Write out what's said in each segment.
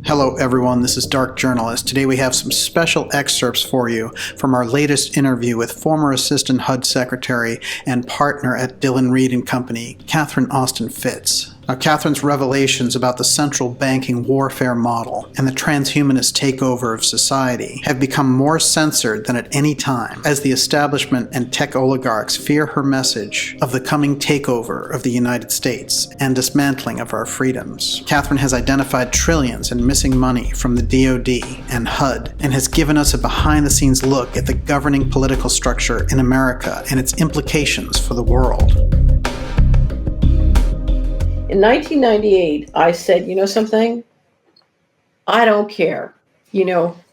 Hello everyone, this is Dark Journalist. Today we have some special excerpts for you from our latest interview with former Assistant HUD Secretary and partner at Dillon Read & Company, Catherine Austin Fitts. Now, Catherine's revelations about the central banking warfare model and the transhumanist takeover of society have become more censored than at any time as the establishment and tech oligarchs fear her message of the coming takeover of the United States and dismantling of our freedoms. Catherine has identified trillions in missing money from the DoD and HUD and has given us a behind-the-scenes look at the governing political structure in America and its implications for the world. In 1998, I said, you know something? I don't care.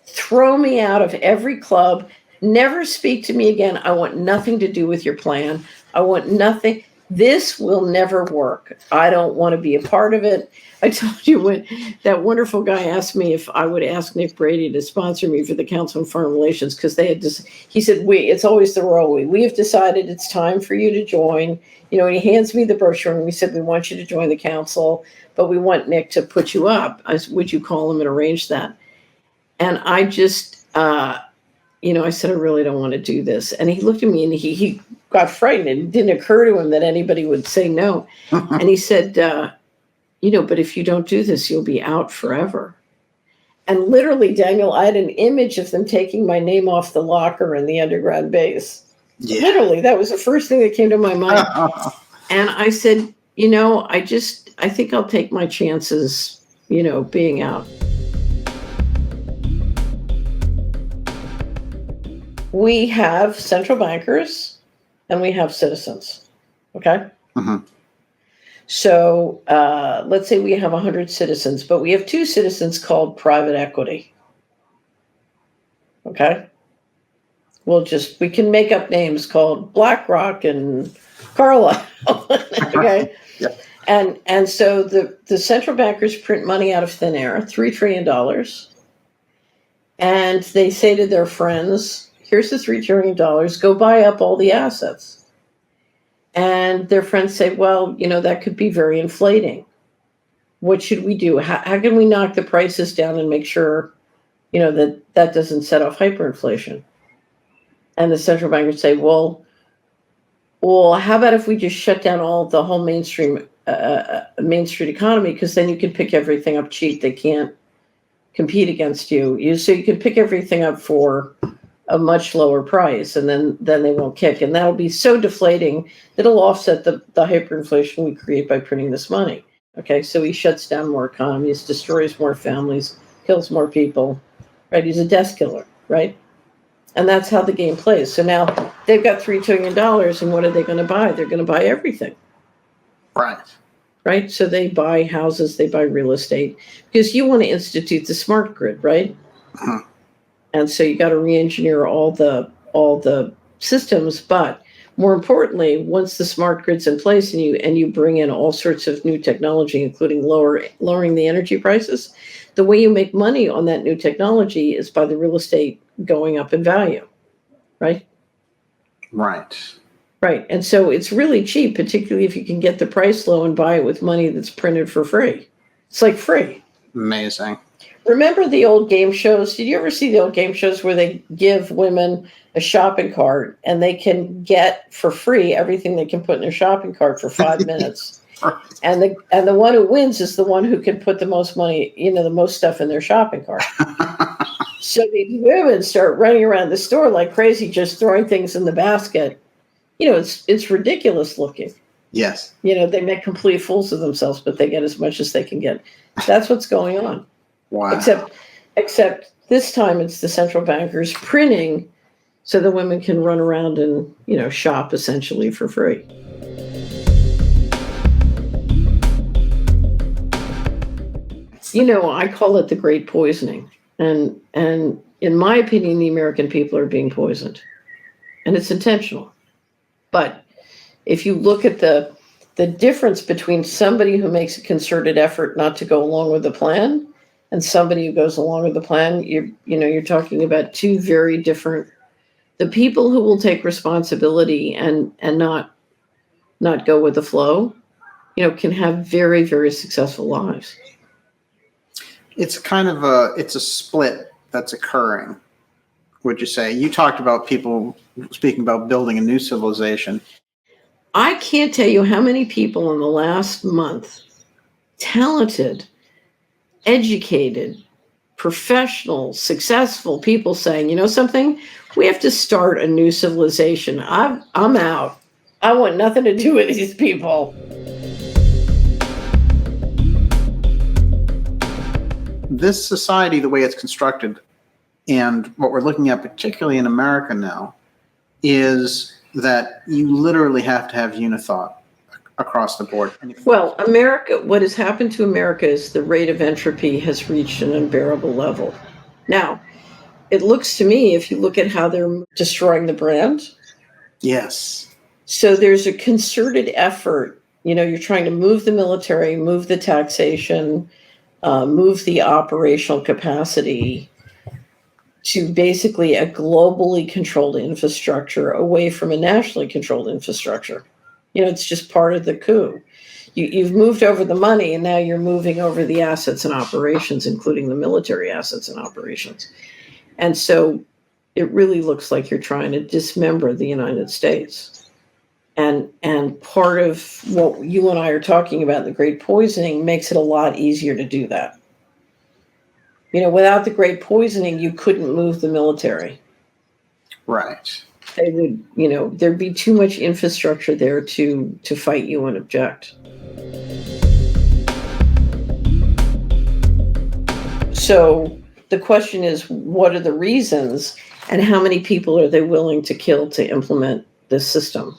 Throw me out of every club. Never speak to me again. I want nothing to do with your plan. I want nothing. This will never work. I don't want to be a part of it. I told you when that wonderful guy asked me if I would ask Nick Brady to sponsor me for the Council on Foreign Relations, because they had just, he said, it's always the royal we. We have decided it's time for you to join. And he hands me the brochure and we said, we want you to join the council, but we want Nick to put you up. Would you call him and arrange that? And I just, I said, I really don't want to do this. And he looked at me and he got frightened. It didn't occur to him that anybody would say no. And he said, but if you don't do this, you'll be out forever. And literally, Daniel, I had an image of them taking my name off the locker in the underground base. Yeah. Literally, that was the first thing that came to my mind. And I said, I think I'll take my chances, being out. We have central bankers and we have citizens. Okay. Mm-hmm. So let's say we have 100 citizens, but we have 2 citizens called private equity. Okay. We can make up names called BlackRock and Carlyle. Okay. Yep. And so the central bankers print money out of thin air, $3 trillion. And they say to their friends, here's the $3 trillion, go buy up all the assets. And their friends say, well, that could be very inflating. What should we do? How can we knock the prices down and make sure, that doesn't set off hyperinflation? And the central bankers say, well, how about if we just shut down the whole Main Street economy, because then you can pick everything up cheap. They can't compete against you. So you can pick everything up for a much lower price, and then they won't kick. And that'll be so deflating that it'll offset the hyperinflation we create by printing this money. Okay, so he shuts down more economies, destroys more families, kills more people, right? He's a death killer, right? And that's how the game plays. So now they've got $3 trillion, and what are they going to buy? They're going to buy everything. Right? So they buy houses, they buy real estate, because you want to institute the smart grid, right? Uh-huh. And so you got to re-engineer all the systems. But more importantly, once the smart grid's in place and you bring in all sorts of new technology, including lowering the energy prices, the way you make money on that new technology is by the real estate going up in value, right? Right. And so it's really cheap, particularly if you can get the price low and buy it with money that's printed for free. It's like free. Amazing. Remember the old game shows? Did you ever see the old game shows where they give women a shopping cart and they can get for free everything they can put in their shopping cart for 5 minutes? And the one who wins is the one who can put the most money, the most stuff in their shopping cart. So these women start running around the store like crazy, just throwing things in the basket. It's ridiculous looking. Yes. They make complete fools of themselves, but they get as much as they can get. That's what's going on. Wow. Except this time it's the central bankers printing so the women can run around and, shop essentially for free. I call it the great poisoning. And in my opinion, the American people are being poisoned. And it's intentional. But if you look at the difference between somebody who makes a concerted effort not to go along with the plan and somebody who goes along with the plan, you're talking about 2 very different. The people who will take responsibility and not go with the flow, can have very, very successful lives. It's it's a split that's occurring. Would you say? You talked about people speaking about building a new civilization. I can't tell you how many people in the last month, talented, educated, professional, successful people saying, you know something, we have to start a new civilization. I'm out. I want nothing to do with these people. This society, the way it's constructed, and what we're looking at, particularly in America now, is that you literally have to have unithought across the board. Well, America, what has happened to America is the rate of entropy has reached an unbearable level. Now, it looks to me, if you look at how they're destroying the brand, Yes. so there's a concerted effort. You know, you're trying to move the military, move the taxation, move the operational capacity to basically a globally controlled infrastructure away from a nationally controlled infrastructure. You know, it's just part of the coup. You've moved over the money, and now you're moving over the assets and operations, including the military assets and operations. And so it really looks like you're trying to dismember the United States. And part of what you and I are talking about, the Great Poisoning, makes it a lot easier to do that. You know, without the Great Poisoning, you couldn't move the military. Right. They would, you know, there'd be too much infrastructure there to fight you and object. So the question is, what are the reasons, and how many people are they willing to kill to implement this system?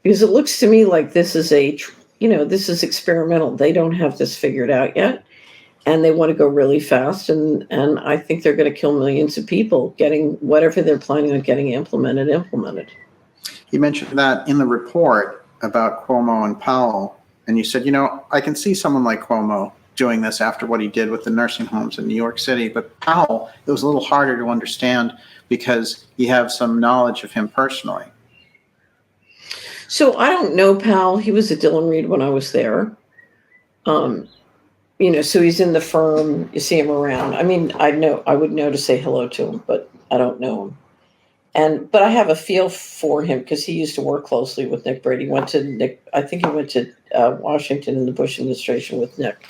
Because it looks to me like this is this is experimental. They don't have this figured out yet, and they want to go really fast. And I think they're going to kill millions of people getting whatever they're planning on getting implemented. You mentioned that in the report about Cuomo and Powell, and you said, you know, I can see someone like Cuomo doing this after what he did with the nursing homes in New York City. But Powell, it was a little harder to understand because you have some knowledge of him personally. So I don't know Powell. He was at Dillon Read when I was there. You know, so he's in the firm. You see him around. I mean, I would know to say hello to him, but I don't know him. But I have a feel for him because he used to work closely with Nick Brady. I think he went to Washington in the Bush administration with Nick.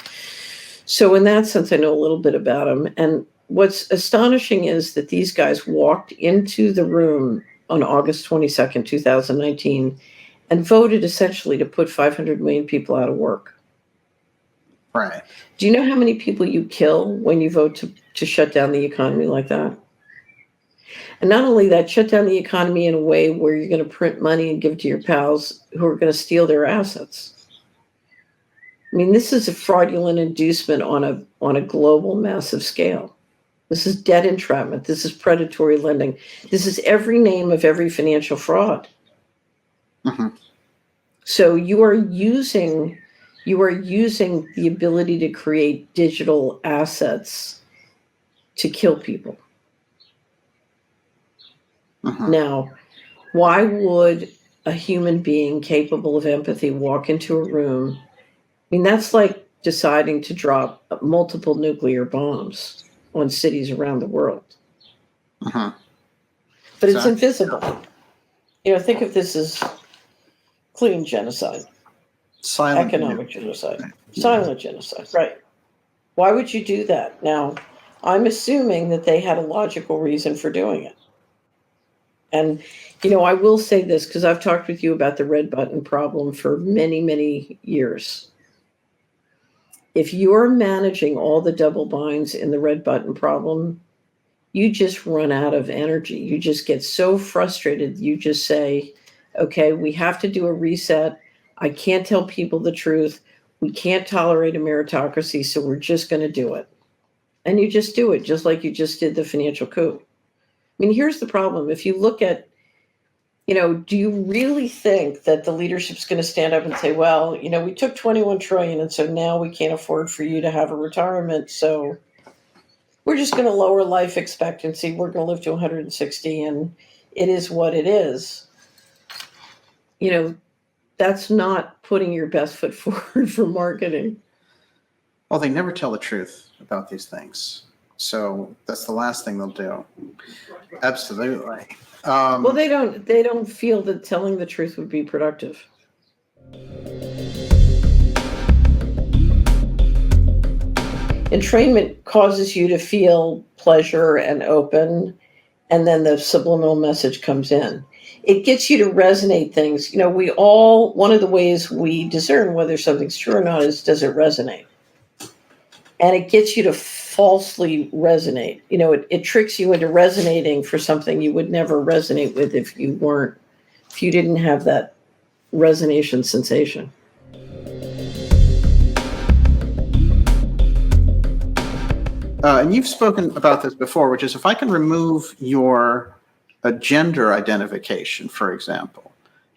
So in that sense, I know a little bit about him. And what's astonishing is that these guys walked into the room on August 22nd, 2019, and voted essentially to put 500 million people out of work. Right. Do you know how many people you kill when you vote to shut down the economy like that? And not only that, shut down the economy in a way where you're going to print money and give it to your pals who are going to steal their assets. I mean, this is a fraudulent inducement on a global, massive scale. This is debt entrapment. This is predatory lending. This is every name of every financial fraud. Mm-hmm. So you are using the ability to create digital assets to kill people. Mm-hmm. Now, why would a human being capable of empathy walk into a room? I mean, that's like deciding to drop multiple nuclear bombs on cities around the world. Mm-hmm. But it's invisible. You know, think of this as clean genocide. Silent economic genocide. Silent genocide, right. Why would you do that? Now, I'm assuming that they had a logical reason for doing it. And, you know, I will say this because I've talked with you about the red button problem for many, many years. If you're managing all the double binds in the red button problem, you just run out of energy. You just get so frustrated. You just say, okay, we have to do a reset. I can't tell people the truth. We can't tolerate a meritocracy, so we're just going to do it. And you just do it, just like you just did the financial coup. I mean, here's the problem. If you look at, you know, do you really think that the leadership's going to stand up and say, well, you know, we took 21 trillion and so now we can't afford for you to have a retirement, so we're just going to lower life expectancy. We're going to live to 160 and it is what it is. You know, that's not putting your best foot forward for marketing. Well, they never tell the truth about these things. So that's the last thing they'll do. Absolutely. Well, they don't feel that telling the truth would be productive. Entrainment causes you to feel pleasure and open, and then the subliminal message comes in. It gets you to resonate things. You know, one of the ways we discern whether something's true or not is, does it resonate? And it gets you to falsely resonate. You know, it tricks you into resonating for something you would never resonate with if you didn't have that resonation sensation. And you've spoken about this before, which is if I can remove your gender identification, for example,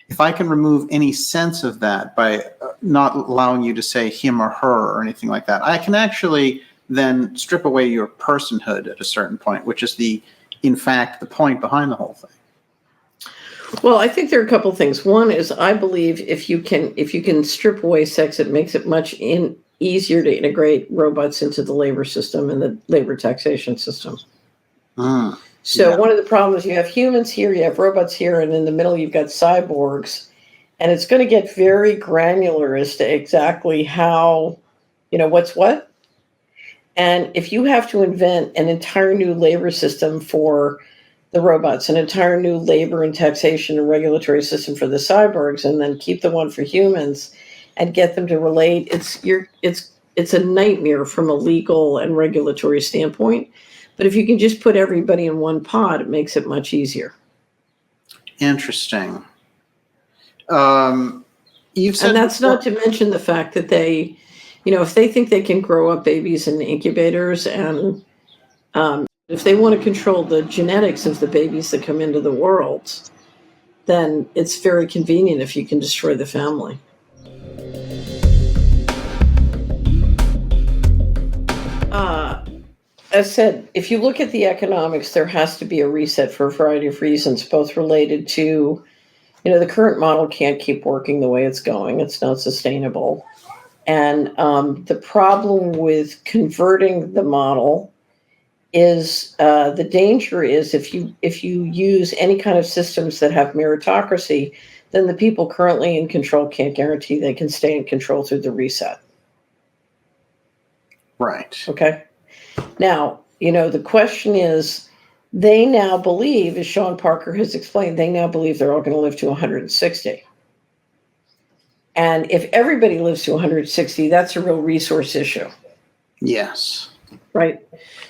if I can remove any sense of that by not allowing you to say him or her or anything like that, I can actually then strip away your personhood at a certain point, which is in fact, the point behind the whole thing. Well, I think there are a couple things. One is, I believe if you can strip away sex, it makes it much easier to integrate robots into the labor system and the labor taxation system. So one of the problems, you have humans here, you have robots here, and in the middle you've got cyborgs, and it's going to get very granular as to exactly how, what's what. And if you have to invent an entire new labor system for the robots, an entire new labor and taxation and regulatory system for the cyborgs, and then keep the one for humans and get them to relate, it's a nightmare from a legal and regulatory standpoint. But if you can just put everybody in one pot, it makes it much easier. Interesting. You've said, and that's not to mention the fact that they, if they think they can grow up babies in incubators, and if they want to control the genetics of the babies that come into the world, then it's very convenient if you can destroy the family. As said, if you look at the economics, there has to be a reset for a variety of reasons, both related to, the current model can't keep working the way it's going. It's not sustainable. And the problem with converting the model is the danger is if you use any kind of systems that have meritocracy, then the people currently in control can't guarantee they can stay in control through the reset. Right. Okay. Now, the question is, they now believe, as Sean Parker has explained, they now believe they're all going to live to 160. And if everybody lives to 160, that's a real resource issue. Yes. Right.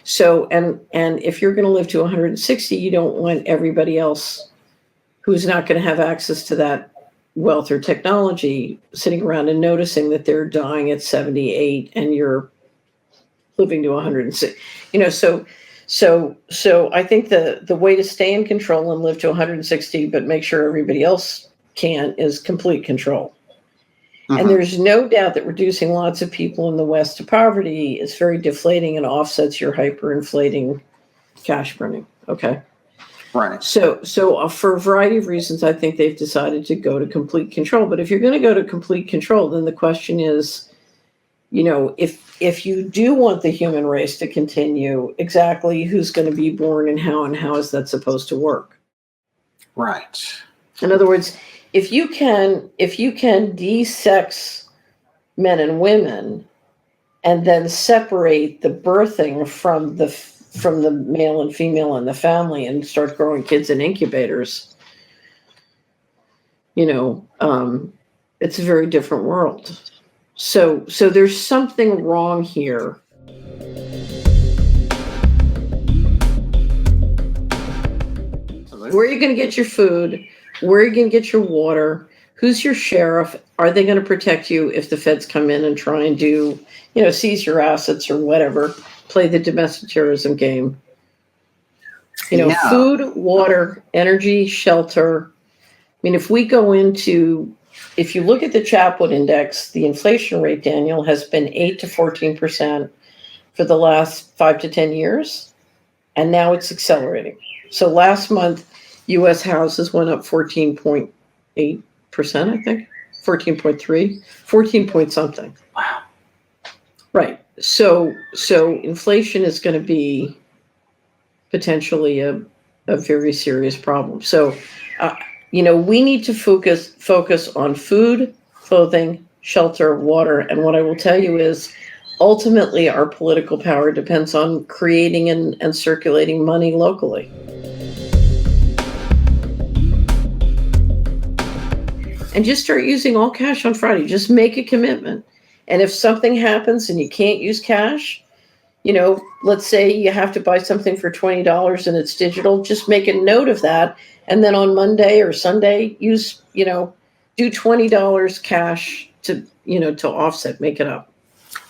So, and if you're going to live to 160, you don't want everybody else who's not going to have access to that wealth or technology sitting around and noticing that they're dying at 78 and you're living to 106. So I think the way to stay in control and live to 160, but make sure everybody else can, is complete control. And there's no doubt that reducing lots of people in the West to poverty is very deflating and offsets your hyperinflating cash burning. Okay. Right. So for a variety of reasons, I think they've decided to go to complete control. But if you're going to go to complete control, then the question is, if you do want the human race to continue, exactly who's going to be born and how is that supposed to work? Right. In other words, if you can de-sex men and women and then separate the birthing from the male and female in the family and start growing kids in incubators, it's a very different world. So there's something wrong here. Where are you going to get your food? Where are you going to get your water? Who's your sheriff? Are they going to protect you if the feds come in and try and do, seize your assets or whatever, play the domestic terrorism game? Food, water, energy, shelter. I mean, if you look at the Chapwood Index, the inflation rate, Daniel, has been 8 to 14% for the last 5 to 10 years, and now it's accelerating. So last month, U.S. houses went up 14.8%, I think, 14.3, 14 point something. Wow. Right. So inflation is going to be potentially a very serious problem. So, we need to focus on food, clothing, shelter, water. And what I will tell you is ultimately our political power depends on creating and circulating money locally. And just start using all cash on Friday. Just make a commitment. And if something happens and you can't use cash, let's say you have to buy something for $20 and it's digital, just make a note of that. And then on Monday or Sunday, do $20 cash to offset, make it up.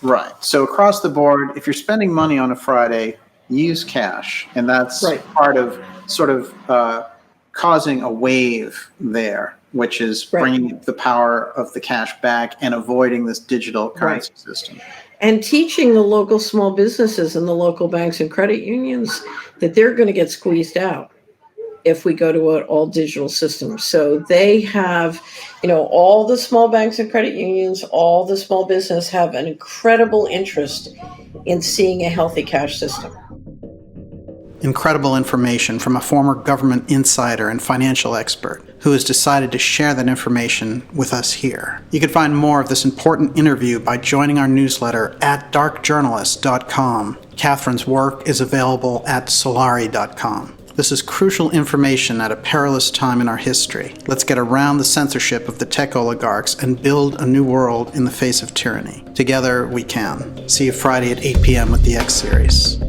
Right. So across the board, if you're spending money on a Friday, use cash. And that's Right. part of sort of causing a wave there, which is Right. bringing the power of the cash back and avoiding this digital currency system. And teaching the local small businesses and the local banks and credit unions that they're going to get squeezed out if we go to an all digital system. So they have, all the small banks and credit unions, all the small business have an incredible interest in seeing a healthy cash system. Incredible information from a former government insider and financial expert who has decided to share that information with us here. You can find more of this important interview by joining our newsletter at darkjournalist.com. Catherine's work is available at solari.com. This is crucial information at a perilous time in our history. Let's get around the censorship of the tech oligarchs and build a new world in the face of tyranny. Together we can. See you Friday at 8 p.m. with the X Series.